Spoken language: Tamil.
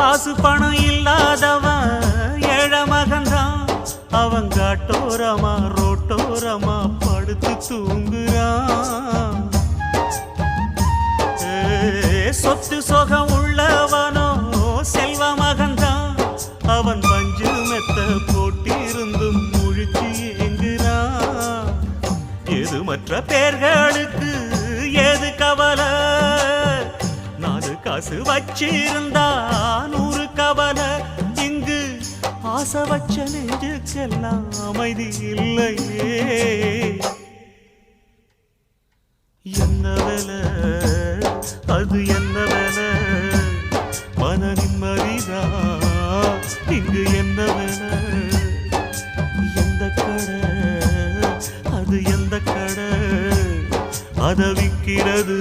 காசு பணம் இல்லாதவன் ஏழை மகன்தான். அவன் காட்டோரமா ரோட்டோரமா படுத்து தூங்குறான். சொத்து சொகம் உள்ளவனோ செல்வ மகன்தான். அவன் பஞ்சு மெத்த போட்டிருந்தும் முழிச்சு ஏங்குறான். எது மற்ற பேர்களுக்கு ஏது கவலை? 4 காசு வச்சிருந்தா 100 கவலை. இங்கு ஆசை வச்ச நெஞ்சுக்கெல்லாம் அமைதி இல்லையே. என்ன வேலை அது என்ன வேலை? மன நிம்மதிதான் இங்கு என்ன வேலை? எந்த கடை அது எந்த கடை? அதை விற்கிறது